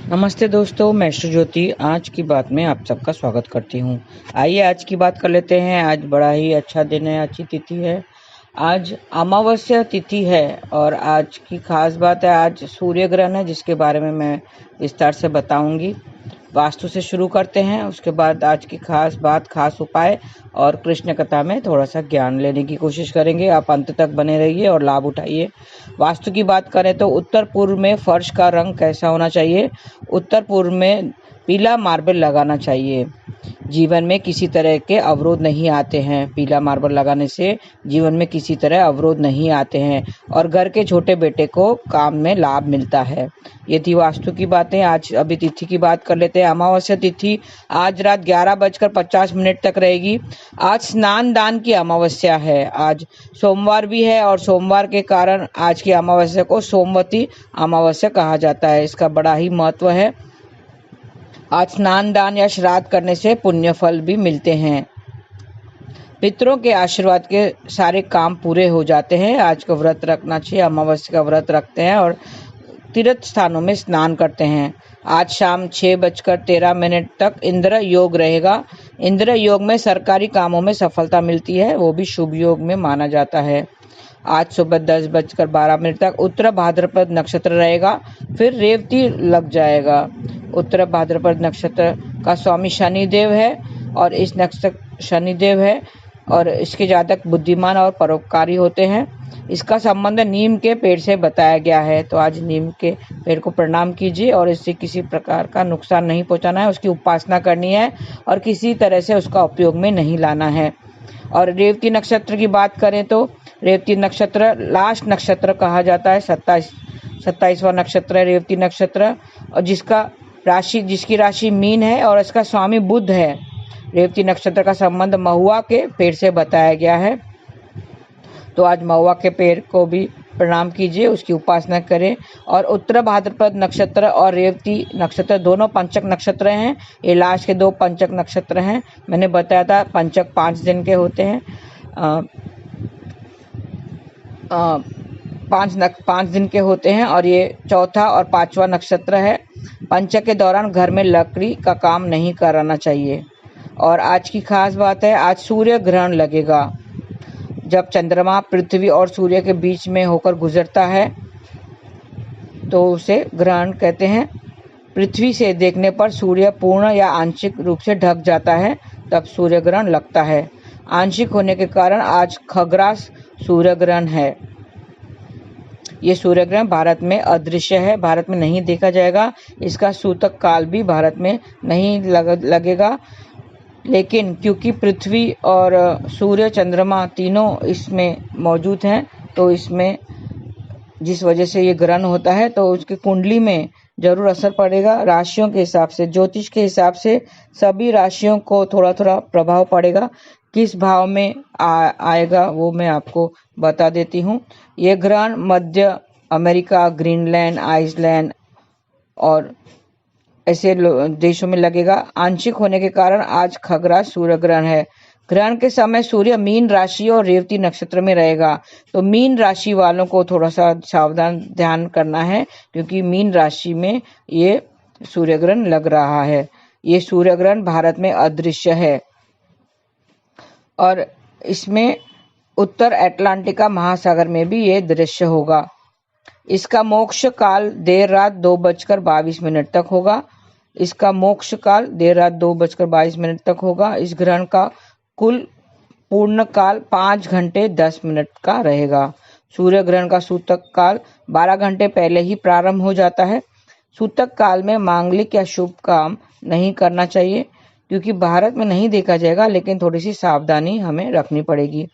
नमस्ते दोस्तों, मैं श्री ज्योति आज की बात में आप सबका स्वागत करती हूँ। आइए आज की बात कर लेते हैं। आज बड़ा ही अच्छा दिन है, अच्छी तिथि है। आज अमावस्या तिथि है और आज की खास बात है, आज सूर्य ग्रहण है जिसके बारे में मैं विस्तार से बताऊंगी। वास्तु से शुरू करते हैं, उसके बाद आज की खास बात, खास उपाय और कृष्ण कथा में थोड़ा सा ज्ञान लेने की कोशिश करेंगे। आप अंत तक बने रहिए और लाभ उठाइए। वास्तु की बात करें तो उत्तर पूर्व में फर्श का रंग कैसा होना चाहिए? उत्तर पूर्व में पीला मार्बल लगाना चाहिए। जीवन में किसी तरह के अवरोध नहीं आते हैं। पीला मार्बल लगाने से जीवन में किसी तरह अवरोध नहीं आते हैं और घर के छोटे बेटे को काम में लाभ मिलता है। ये थी वास्तु की बातें। आज अभी तिथि की बात कर लेते हैं। अमावस्या तिथि आज रात 11:50 तक रहेगी। आज स्नान दान की अमावस्या है। आज सोमवार भी है और सोमवार के कारण आज की अमावस्या को सोमवती अमावस्या कहा जाता है। इसका बड़ा ही महत्व है। आज स्नान दान या श्राद्ध करने से पुण्य फल भी मिलते हैं। पितरों के आशीर्वाद के सारे काम पूरे हो जाते हैं। आज का व्रत रखना चाहिए। अमावस्या का व्रत रखते हैं और तीर्थ स्थानों में स्नान करते हैं। आज शाम 6:13 तक इंद्र योग रहेगा। इंद्र योग में सरकारी कामों में सफलता मिलती है, वो भी शुभ योग में माना जाता है। आज सुबह 10:12 तक उत्तर भाद्रपद नक्षत्र रहेगा, फिर रेवती लग जाएगा। उत्तर भाद्रपद नक्षत्र का स्वामी शनिदेव है और इस नक्षत्र शनिदेव है और इसके जातक बुद्धिमान और परोपकारी होते हैं। इसका संबंध नीम के पेड़ से बताया गया है। तो आज नीम के पेड़ को प्रणाम कीजिए और इससे किसी प्रकार का नुकसान नहीं पहुंचाना है, उसकी उपासना करनी है और किसी तरह से उसका उपयोग में नहीं लाना है। और रेवती नक्षत्र की बात करें तो रेवती नक्षत्र लास्ट नक्षत्र कहा जाता है। 27वां नक्षत्र है रेवती नक्षत्र और जिसकी राशि मीन है और इसका स्वामी बुध है। रेवती नक्षत्र का संबंध महुआ के पेड़ से बताया गया है। तो आज महुआ के पेड़ को भी प्रणाम कीजिए, उसकी उपासना करें। और उत्तर भाद्रपद नक्षत्र और रेवती नक्षत्र दोनों पंचक नक्षत्र हैं। ये लास्ट के 2 पंचक नक्षत्र हैं। मैंने बताया था पंचक 5 दिन के होते हैं। 5 दिन के होते हैं और ये चौथा और 5वां नक्षत्र है। पंचक के दौरान घर में लकड़ी का काम नहीं कराना चाहिए। और आज की खास बात है, आज सूर्य ग्रहण लगेगा। जब चंद्रमा पृथ्वी और सूर्य के बीच में होकर गुजरता है तो उसे ग्रहण कहते हैं। पृथ्वी से देखने पर सूर्य पूर्ण या आंशिक रूप से ढक जाता है, तब सूर्य ग्रहण लगता है। आंशिक होने के कारण आज खग्रास सूर्य ग्रहण है। ये सूर्य ग्रहण भारत में अदृश्य है, भारत में नहीं देखा जाएगा। इसका सूतक काल भी भारत में नहीं लगेगा, लेकिन क्योंकि पृथ्वी और सूर्य चंद्रमा तीनों इसमें मौजूद हैं, तो इसमें जिस वजह से ये ग्रहण होता है तो उसकी कुंडली में जरूर असर पड़ेगा। राशियों के हिसाब से, ज्योतिष के हिसाब से सभी राशियों को थोड़ा थोड़ा प्रभाव पड़ेगा। किस भाव में आएगा वो मैं आपको बता देती हूँ। ये ग्रहण मध्य अमेरिका, ग्रीनलैंड, आइसलैंड और ऐसे देशों में लगेगा। आंशिक होने के कारण आज खग्रास सूर्य ग्रहण है। ग्रहण के समय सूर्य मीन राशि और रेवती नक्षत्र में रहेगा। तो मीन राशि वालों को थोड़ा सा सावधान ध्यान करना है, क्योंकि मीन राशि में ये सूर्य ग्रहण लग रहा है। ये सूर्य ग्रहण भारत में अदृश्य है और इसमें उत्तर अटलांटिका महासागर में भी ये दृश्य होगा। इसका मोक्ष काल देर रात 2:22 तक होगा। इसका मोक्ष काल देर रात 2:22 तक होगा। इस ग्रहण का कुल पूर्ण काल 5 घंटे 10 मिनट का रहेगा। सूर्य ग्रहण का सूतक काल 12 घंटे पहले ही प्रारंभ हो जाता है। सूतक काल में मांगलिक या शुभ काम नहीं करना चाहिए, क्योंकि भारत में नहीं देखा जाएगा, लेकिन थोड़ी सी सावधानी हमें रखनी पड़ेगी।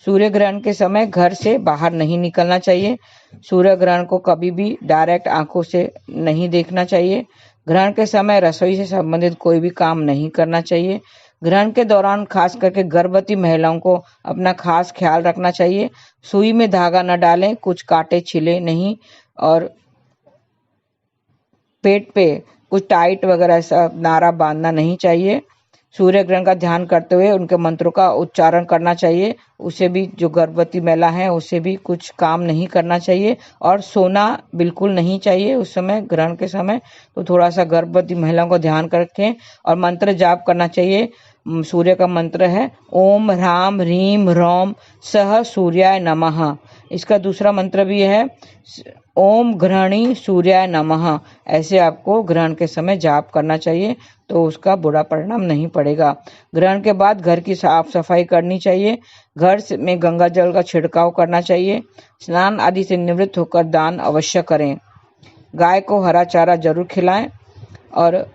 सूर्य ग्रहण के समय घर से बाहर नहीं निकलना चाहिए। सूर्य ग्रहण को कभी भी डायरेक्ट आंखों से नहीं देखना चाहिए। ग्रहण के समय रसोई से संबंधित कोई भी काम नहीं करना चाहिए। ग्रहण के दौरान खास करके गर्भवती महिलाओं को अपना खास ख्याल रखना चाहिए। सुई में धागा न डालें, कुछ काटे छिले नहीं और पेट पे कुछ टाइट वगैरह ऐसा नारा बांधना नहीं चाहिए। सूर्य ग्रहण का ध्यान करते हुए उनके मंत्रों का उच्चारण करना चाहिए उसे भी, जो गर्भवती महिला है उसे भी कुछ काम नहीं करना चाहिए और सोना बिल्कुल नहीं चाहिए उस समय, ग्रहण के समय। तो थोड़ा सा गर्भवती महिलाओं को ध्यान रखें और मंत्र जाप करना चाहिए। सूर्य का मंत्र है ओम ह्राम ह्रीम ह्रौम सह सूर्याय नमः। इसका दूसरा मंत्र भी है ओम ग्रहणी सूर्याय नमः। ऐसे आपको ग्रहण के समय जाप करना चाहिए, तो उसका बुरा परिणाम नहीं पड़ेगा। ग्रहण के बाद घर की साफ सफाई करनी चाहिए, घर में गंगा जल का छिड़काव करना चाहिए, स्नान आदि से निवृत्त होकर दान अवश्य करें। गाय को हरा चारा जरूर खिलाएं और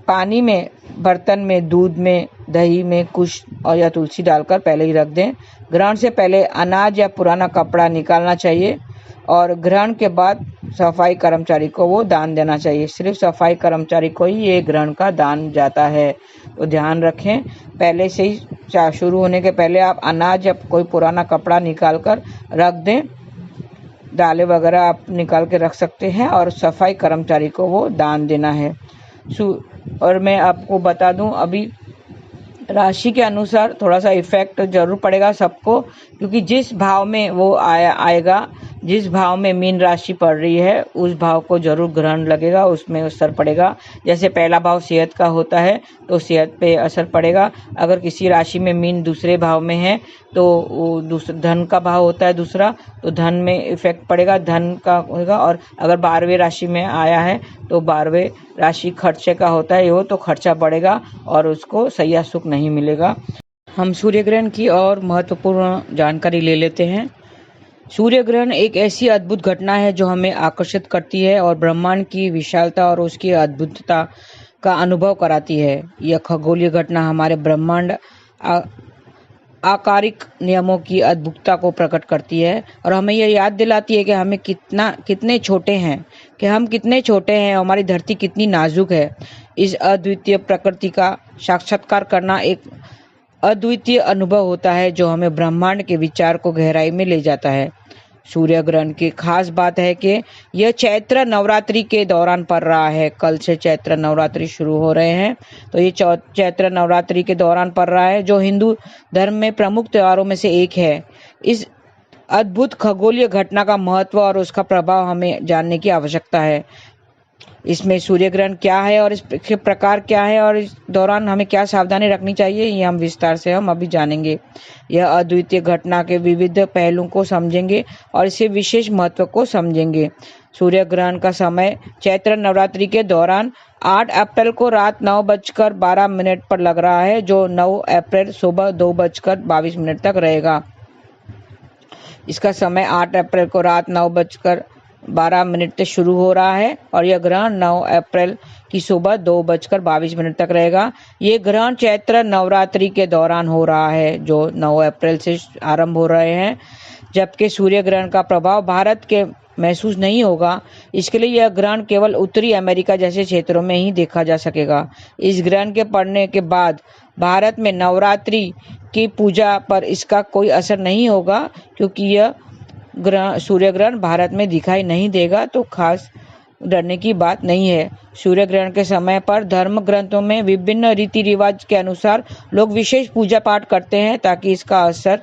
पानी में, बर्तन में, दूध में, दही में कुश और या तुलसी डालकर पहले ही रख दें। ग्रहण से पहले अनाज या पुराना कपड़ा निकालना चाहिए और ग्रहण के बाद सफाई कर्मचारी को वो दान देना चाहिए। सिर्फ सफाई कर्मचारी को ही ये ग्रहण का दान जाता है, तो ध्यान रखें। पहले से ही शुरू होने के पहले आप अनाज या कोई पुराना कपड़ा निकाल कर रख दें, दालें वगैरह आप निकाल के रख सकते हैं और सफाई कर्मचारी को वो दान देना है। और मैं आपको बता दूं, अभी राशि के अनुसार थोड़ा सा इफेक्ट जरूर पड़ेगा सबको, क्योंकि जिस भाव में वो आएगा, जिस भाव में मीन राशि पड़ रही है उस भाव को जरूर ग्रहण लगेगा, उसमें असर पड़ेगा। जैसे पहला भाव सेहत का होता है तो सेहत पे असर पड़ेगा। अगर किसी राशि में मीन दूसरे भाव में है तो वो धन का भाव होता है दूसरा, तो धन में इफेक्ट पड़ेगा, धन का होगा। और अगर 12वें राशि में आया है तो 12वें राशि खर्चे का होता है, वो तो खर्चा बढ़ेगा और उसको सही सुख नहीं मिलेगा। हम सूर्य ग्रहण की और महत्वपूर्ण जानकारी ले लेते हैं। सूर्य ग्रहण एक ऐसी अद्भुत घटना है जो हमें आकर्षित करती है और ब्रह्मांड की विशालता और उसकी अद्भुतता का अनुभव कराती है। यह खगोलीय घटना हमारे ब्रह्मांड आकारिक नियमों की अद्भुतता को प्रकट करती है और हमें यह याद दिलाती है कि हम कितने छोटे हैं, हमारी धरती कितनी नाजुक है। इस अद्वितीय प्रकृति का साक्षात्कार करना एक अद्वितीय अनुभव होता है जो हमें ब्रह्मांड के विचार को गहराई में ले जाता है। सूर्य ग्रहण की खास बात है कि यह चैत्र नवरात्रि के दौरान पड़ रहा है। कल से चैत्र नवरात्रि शुरू हो रहे हैं, तो ये चैत्र नवरात्रि के दौरान पड़ रहा है, जो हिंदू धर्म में प्रमुख त्योहारों में से एक है। इस अद्भुत खगोलीय घटना का महत्व और उसका प्रभाव हमें जानने की आवश्यकता है। इसमें सूर्य ग्रहण क्या है और इसके प्रकार क्या है और इस दौरान हमें क्या सावधानी रखनी चाहिए, ये हम विस्तार से अभी जानेंगे। यह अद्वितीय घटना के विविध पहलुओं को समझेंगे और इसके विशेष महत्व को समझेंगे। सूर्य ग्रहण का समय चैत्र नवरात्रि के दौरान 8 अप्रैल को रात 9:12 पर लग रहा है, जो 9 अप्रैल सुबह 2:22 तक रहेगा। इसका समय 8 अप्रैल को रात 9:12 से शुरू हो रहा है और यह ग्रहण 9 अप्रैल की सुबह 2:22 तक रहेगा। ये ग्रहण चैत्र नवरात्रि के दौरान हो रहा है, जो 9 अप्रैल से आरंभ हो रहे हैं। जबकि सूर्य ग्रहण का प्रभाव भारत के महसूस नहीं होगा, इसके लिए यह ग्रहण केवल उत्तरी अमेरिका जैसे क्षेत्रों में ही देखा जा सकेगा। इस ग्रहण के पड़ने के बाद भारत में नवरात्रि की पूजा पर इसका कोई असर नहीं होगा, क्योंकि यह सूर्य ग्रहण भारत में दिखाई नहीं देगा, तो खास डरने की बात नहीं है। सूर्य ग्रहण के समय पर धर्म ग्रंथों में विभिन्न रीति रिवाज के अनुसार लोग विशेष पूजा पाठ करते हैं, ताकि इसका असर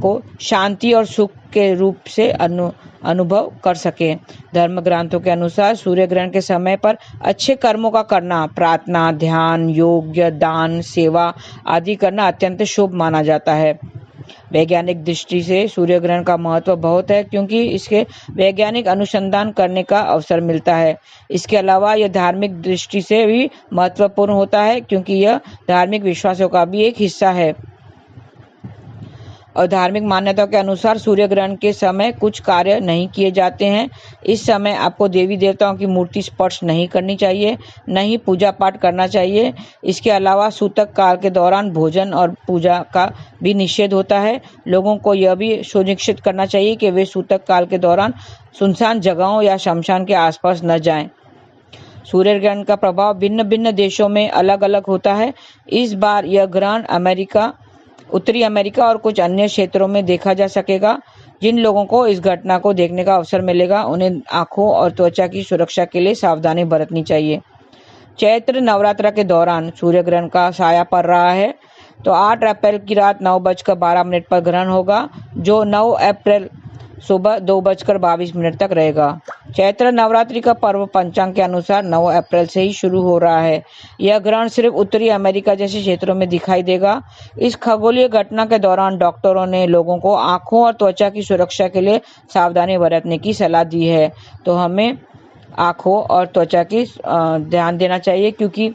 को शांति और सुख के रूप से अनुभव कर सके। धर्म ग्रंथों के अनुसार सूर्य ग्रहण के समय पर अच्छे कर्मों का करना, प्रार्थना, ध्यान, योग, दान, सेवा आदि करना अत्यंत शुभ माना जाता है। वैज्ञानिक दृष्टि से सूर्य ग्रहण का महत्व बहुत है, क्योंकि इसके वैज्ञानिक अनुसंधान करने का अवसर मिलता है। इसके अलावा यह धार्मिक दृष्टि से भी महत्वपूर्ण होता है, क्योंकि यह धार्मिक विश्वासों का भी एक हिस्सा है। और धार्मिक मान्यताओं के अनुसार सूर्य ग्रहण के समय कुछ कार्य नहीं किए जाते हैं। इस समय आपको देवी देवताओं की मूर्ति स्पर्श नहीं करनी चाहिए, न ही पूजा पाठ करना चाहिए। इसके अलावा सूतक काल के दौरान भोजन और पूजा का भी निषेध होता है। लोगों को यह भी सुनिश्चित करना चाहिए कि वे सूतक काल के दौरान सुनसान जगहों या शमशान के आसपास न जाएं। सूर्य ग्रहण का प्रभाव भिन्न भिन्न देशों में अलग अलग होता है। इस बार यह ग्रहण उत्तरी अमेरिका और कुछ अन्य क्षेत्रों में देखा जा सकेगा। जिन लोगों को इस घटना को देखने का अवसर मिलेगा, उन्हें आंखों और त्वचा की सुरक्षा के लिए सावधानी बरतनी चाहिए। चैत्र नवरात्र के दौरान सूर्य ग्रहण का साया पड़ रहा है, तो 8 अप्रैल की रात 9:12 पर ग्रहण होगा, जो 9 अप्रैल सुबह 2:22 तक रहेगा। चैत्र नवरात्रि का पर्व पंचांग के अनुसार 9 अप्रैल से ही शुरू हो रहा है। यह ग्रहण सिर्फ उत्तरी अमेरिका जैसे क्षेत्रों में दिखाई देगा। इस खगोलीय घटना के दौरान डॉक्टरों ने लोगों को आंखों और त्वचा की सुरक्षा के लिए सावधानी बरतने की सलाह दी है। तो हमें आंखों और त्वचा की ध्यान देना चाहिए, क्योंकि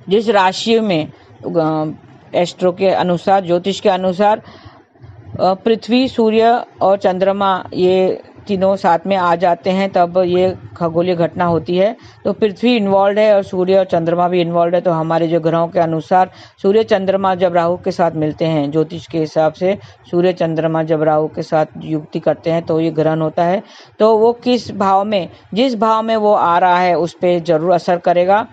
जिस राशि में एस्ट्रो के अनुसार, ज्योतिष के अनुसार पृथ्वी, सूर्य और चंद्रमा ये तीनों साथ में आ जाते हैं, तब ये खगोलीय घटना होती है। तो पृथ्वी इन्वॉल्व है और सूर्य और चंद्रमा भी इन्वॉल्व है। तो हमारे जो ग्रहों के अनुसार सूर्य चंद्रमा जब राहु के साथ मिलते हैं, ज्योतिष के हिसाब से सूर्य चंद्रमा जब राहु के साथ युक्ति करते हैं तो ये ग्रहण होता है। तो वो किस भाव में, जिस भाव में वो आ रहा है उस पर जरूर असर करेगा।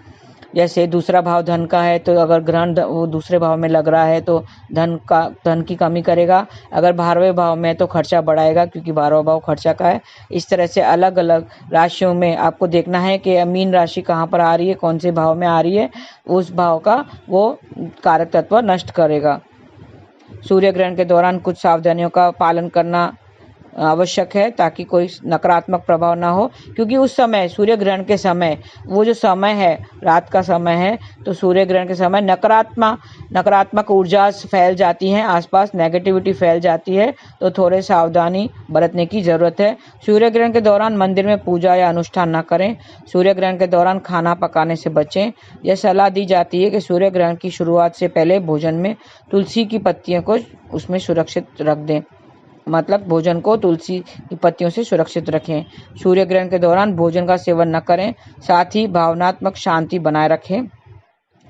जैसे दूसरा भाव धन का है, तो अगर ग्रहण वो दूसरे भाव में लग रहा है तो धन की कमी करेगा। अगर 12वें भाव में है तो खर्चा बढ़ाएगा, क्योंकि 12वां भाव खर्चा का है। इस तरह से अलग अलग राशियों में आपको देखना है कि मीन राशि कहाँ पर आ रही है, कौन से भाव में आ रही है, उस भाव का वो कारक तत्व नष्ट करेगा। सूर्य ग्रहण के दौरान कुछ सावधानियों का पालन करना आवश्यक है, ताकि कोई नकारात्मक प्रभाव ना हो। क्योंकि उस समय सूर्य ग्रहण के समय, वो जो समय है रात का समय है, तो सूर्य ग्रहण के समय नकारात्मक ऊर्जा फैल जाती हैं, आसपास नेगेटिविटी फैल जाती है। तो थोड़े सावधानी बरतने की जरूरत है। सूर्य ग्रहण के दौरान मंदिर में पूजा या अनुष्ठान न करें। सूर्य ग्रहण के दौरान खाना पकाने से बचें। यह सलाह दी जाती है कि सूर्य ग्रहण की शुरुआत से पहले भोजन में तुलसी की पत्तियों को उसमें सुरक्षित रख दें, मतलब भोजन को तुलसी की पत्तियों से सुरक्षित रखें। सूर्य ग्रहण के दौरान भोजन का सेवन न करें, साथ ही भावनात्मक शांति बनाए रखें।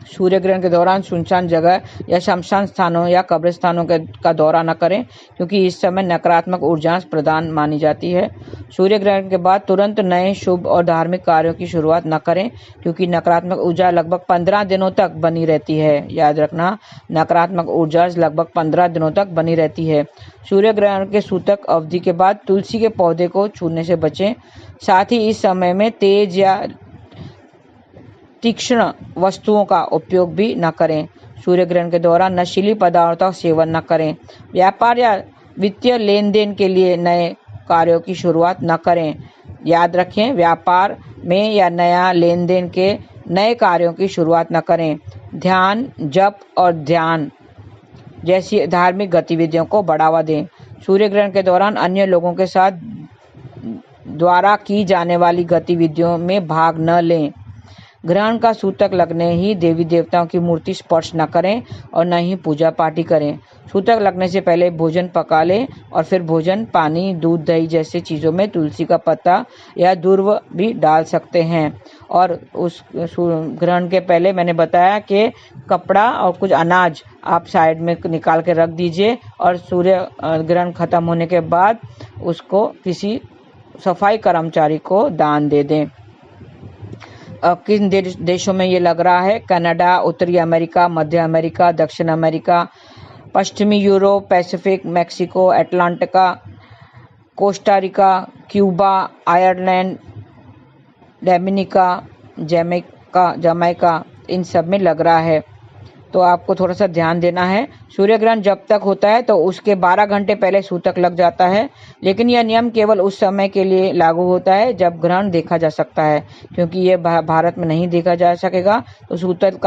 सूर्य ग्रहण के दौरान सुनसान जगह या शमशान स्थानों या कब्रिस्तानों का दौरा न करें, क्योंकि इस समय नकारात्मक ऊर्जा प्रदान मानी जाती है। सूर्य ग्रहण के बाद तुरंत नए शुभ और धार्मिक कार्यों की शुरुआत न करें, क्योंकि नकारात्मक ऊर्जा लगभग 15 दिनों तक बनी रहती है। याद रखना, नकारात्मक ऊर्जा लगभग 15 दिनों तक बनी रहती है। सूर्य ग्रहण के सूतक अवधि के बाद तुलसी के पौधे को छूने से बचें। साथ ही इस समय में तेज या तीक्ष्ण वस्तुओं का उपयोग भी न करें। सूर्य ग्रहण के दौरान नशीली पदार्थों का सेवन न करें। व्यापार या वित्तीय लेन देन के लिए नए कार्यों की शुरुआत न करें। याद रखें, व्यापार में या नया लेन देन के नए कार्यों की शुरुआत न करें। ध्यान, जप और ध्यान जैसी धार्मिक गतिविधियों को बढ़ावा दें। सूर्य ग्रहण के दौरान अन्य लोगों के साथ द्वारा की जाने वाली गतिविधियों में भाग न लें। ग्रहण का सूतक लगने ही देवी देवताओं की मूर्ति स्पर्श न करें और न ही पूजा पाठी करें। सूतक लगने से पहले भोजन पका लें और फिर भोजन, पानी, दूध, दही जैसे चीज़ों में तुलसी का पत्ता या दूर्व भी डाल सकते हैं। और उस ग्रहण के पहले मैंने बताया कि कपड़ा और कुछ अनाज आप साइड में निकाल के रख दीजिए, और सूर्य ग्रहण खत्म होने के बाद उसको किसी सफाई कर्मचारी को दान दे दें। किन देशों में ये लग रहा है? कनाडा, उत्तरी अमेरिका, मध्य अमेरिका, दक्षिण अमेरिका, पश्चिमी Europe, Pacific, Mexico, Atlantica, Costa Rica, Cuba, Ireland, Dominica, Jamaica, इन सब में लग रहा है। तो आपको थोड़ा सा ध्यान देना है। सूर्य ग्रहण जब तक होता है तो उसके 12 घंटे पहले सूतक लग जाता है, लेकिन यह नियम केवल उस समय के लिए लागू होता है जब ग्रहण देखा जा सकता है, क्योंकि यह भारत में नहीं देखा जा सकेगा तो सूतक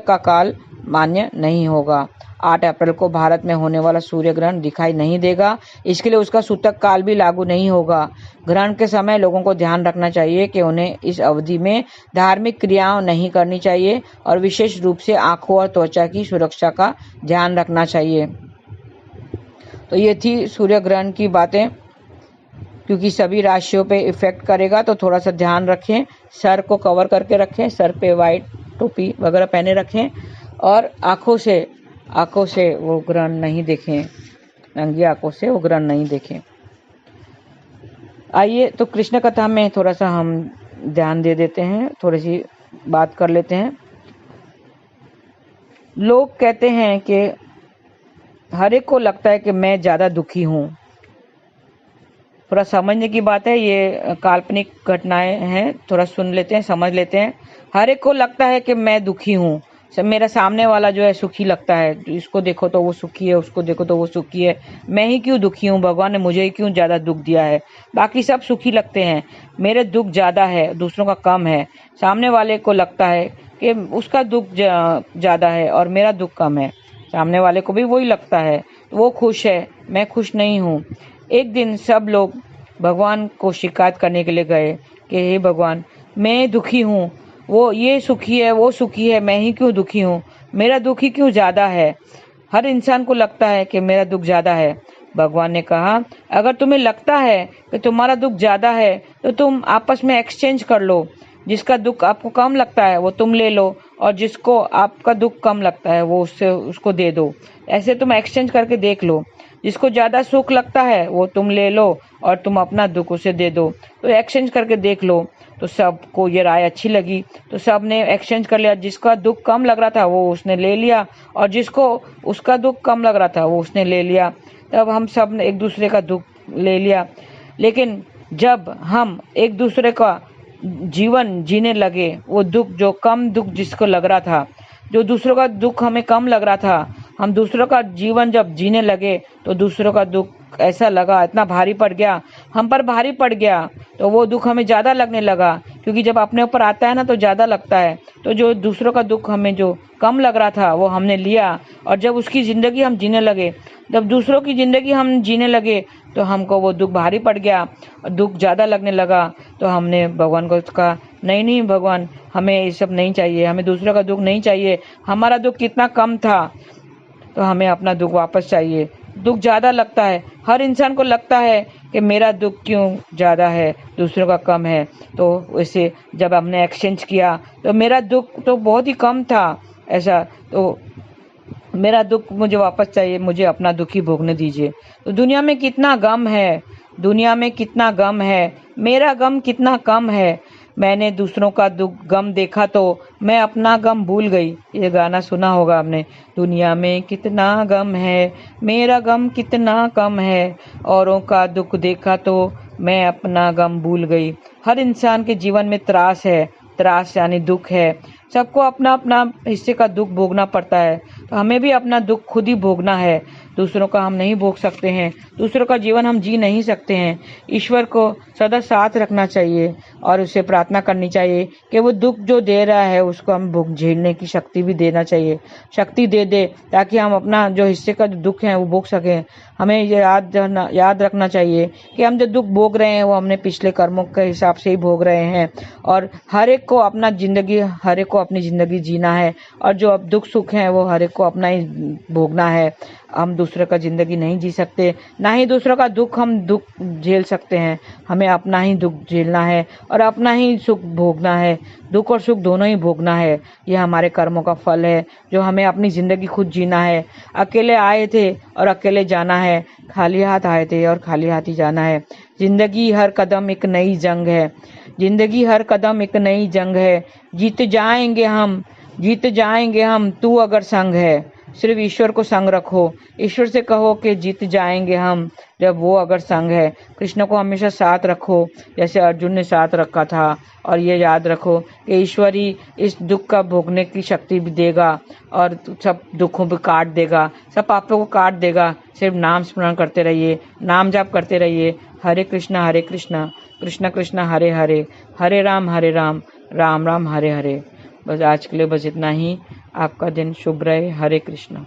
का काल मान्य नहीं होगा। 8 अप्रैल को भारत में होने वाला सूर्य ग्रहण दिखाई नहीं देगा, इसके लिए उसका सूतक काल भी लागू नहीं होगा। ग्रहण के समय लोगों को ध्यान रखना चाहिए कि उन्हें इस अवधि में धार्मिक क्रियाएं नहीं करनी चाहिए और विशेष रूप से आंखों और त्वचा की सुरक्षा का ध्यान रखना चाहिए। तो ये थी सूर्य ग्रहण की बातें। क्योंकि सभी राशियों पे इफेक्ट करेगा तो थोड़ा सा ध्यान रखें। सर को कवर करके रखें, सर पे वाइट टोपी वगैरह पहने रखें, और आंखों से वो ग्रहण नहीं देखें, नंगी आंखों से वो ग्रहण नहीं देखें। आइए तो कृष्ण कथा में थोड़ा सा हम ध्यान दे देते हैं, थोड़ी सी बात कर लेते हैं। लोग कहते हैं कि हर एक को लगता है कि मैं ज़्यादा दुखी हूँ। थोड़ा समझने की बात है, ये काल्पनिक घटनाएं हैं, थोड़ा सुन लेते हैं, समझ लेते हैं। हर एक को लगता है कि मैं दुखी हूँ, मेरा सामने वाला जो है सुखी लगता है, इसको देखो तो वो सुखी है, उसको देखो तो वो सुखी है, मैं ही क्यों दुखी हूँ, भगवान ने मुझे ही क्यों ज़्यादा दुख दिया है। बाकी सब सुखी लगते हैं, मेरे दुख ज़्यादा है, दूसरों का कम है। सामने वाले को लगता है कि उसका दुख ज़्यादा है और मेरा दुख कम है, सामने वाले को भी वही लगता है, तो वो खुश है, मैं खुश नहीं हूँ। एक दिन सब लोग भगवान को शिकायत करने के लिए गए कि हे भगवान, मैं दुखी हूँ, वो ये सुखी है, वो सुखी है, मैं ही क्यों दुखी हूँ, मेरा दुख ही क्यों ज़्यादा है। हर इंसान को लगता है कि मेरा दुख ज़्यादा है। भगवान ने कहा, अगर तुम्हें लगता है कि तुम्हारा दुख ज़्यादा है तो तुम आपस में एक्सचेंज कर लो, जिसका दुख आपको कम लगता है वो तुम ले लो, और जिसको आपका दुख कम लगता है वो उसको दे दो। ऐसे तुम एक्सचेंज करके देख लो, जिसको ज़्यादा सुख लगता है वो तुम ले लो और तुम अपना दुख उसे दे दो। तो एक्सचेंज करके देख लो। तो सबको ये राय अच्छी लगी, तो सब ने एक्सचेंज कर लिया। जिसका दुख कम लग रहा था वो उसने ले लिया, और जिसको उसका दुख कम लग रहा था वो उसने ले लिया। तब हम सब ने एक दूसरे का दुख ले लिया। लेकिन जब हम एक दूसरे का जीवन जीने लगे, वो दुख जो कम दुख जिसको लग रहा था, जो दूसरों का दुख हमें कम लग रहा था, हम दूसरों का जीवन जब जीने लगे तो दूसरों का दुख ऐसा लगा, इतना भारी पड़ गया, हम पर भारी पड़ गया, तो वो दुख हमें ज़्यादा लगने लगा। क्योंकि जब अपने ऊपर आता है ना तो ज़्यादा लगता है। तो जो दूसरों का दुख हमें जो कम लग रहा था वो हमने लिया, और जब उसकी ज़िंदगी हम जीने लगे, जब दूसरों की ज़िंदगी हम जीने लगे, तो हमको वो दुख भारी पड़ गया, दुख ज़्यादा लगने लगा। तो हमने भगवान को कहा, नहीं नहीं भगवान, हमें ये सब नहीं चाहिए, हमें दूसरों का दुख नहीं चाहिए, हमारा दुख कितना कम था, तो हमें अपना दुख वापस चाहिए। दुख ज़्यादा लगता है, हर इंसान को लगता है कि मेरा दुख क्यों ज़्यादा है, दूसरों का कम है। तो वैसे जब हमने एक्सचेंज किया तो मेरा दुख तो बहुत ही कम था, ऐसा तो मेरा दुख मुझे वापस चाहिए, मुझे अपना दुख ही भोगने दीजिए। तो दुनिया में कितना गम है, दुनिया में कितना गम है, मेरा गम कितना कम है। मैंने दूसरों का दुख गम देखा तो मैं अपना गम भूल गई। ये गाना सुना होगा आपने, दुनिया में कितना गम है, मेरा गम कितना कम है, औरों का दुख देखा तो मैं अपना गम भूल गई। हर इंसान के जीवन में त्रास है, त्रास यानी दुख है। सबको अपना अपना हिस्से का दुख भोगना पड़ता है, तो हमें भी अपना दुख खुद ही भोगना है, दूसरों का हम नहीं भोग सकते हैं, दूसरों का जीवन हम जी नहीं सकते हैं। ईश्वर को सदा साथ रखना चाहिए और उससे प्रार्थना करनी चाहिए कि वो दुख जो दे रहा है उसको हम भोग झेलने की शक्ति भी देना चाहिए, शक्ति दे दे, ताकि हम अपना जो हिस्से का जो दुख है वो भोग सकें। हमें ये याद रखना चाहिए कि हम जो दुख भोग रहे हैं वो हमने पिछले कर्मों के हिसाब से ही भोग रहे हैं, और हर एक को अपना जिंदगी, हर एक को अपनी जिंदगी जीना है, और जो अब दुख सुख है वो हर एक को अपना ही भोगना है। हम दूसरे का जिंदगी नहीं जी सकते, ना ही दूसरों का दुख हम दुख झेल सकते हैं। हमें अपना ही दुख झेलना है और अपना ही सुख भोगना है, दुख और सुख दोनों ही भोगना है। यह हमारे कर्मों का फल है, जो हमें अपनी जिंदगी खुद जीना है। अकेले आए थे और अकेले जाना है, खाली हाथ आए थे और खाली हाथ ही जाना है। जिंदगी हर कदम एक नई जंग है, जिंदगी हर कदम एक नई जंग है, जीत जाएंगे हम, जीत जाएंगे हम, तू अगर संग है। सिर्फ ईश्वर को संग रखो, ईश्वर से कहो कि जीत जाएंगे हम, जब वो अगर संग है। कृष्ण को हमेशा साथ रखो, जैसे अर्जुन ने साथ रखा था, और ये याद रखो कि ईश्वर ही इस दुख का भोगने की शक्ति भी देगा, और सब दुखों को काट देगा, सब पापों को काट देगा। सिर्फ नाम स्मरण करते रहिए, नाम जाप करते रहिए। हरे कृष्णा कृष्ण कृष्ण हरे हरे, हरे राम राम राम हरे हरे। बस आज के लिए बस इतना ही। आपका दिन शुभ रहे। हरे कृष्णा।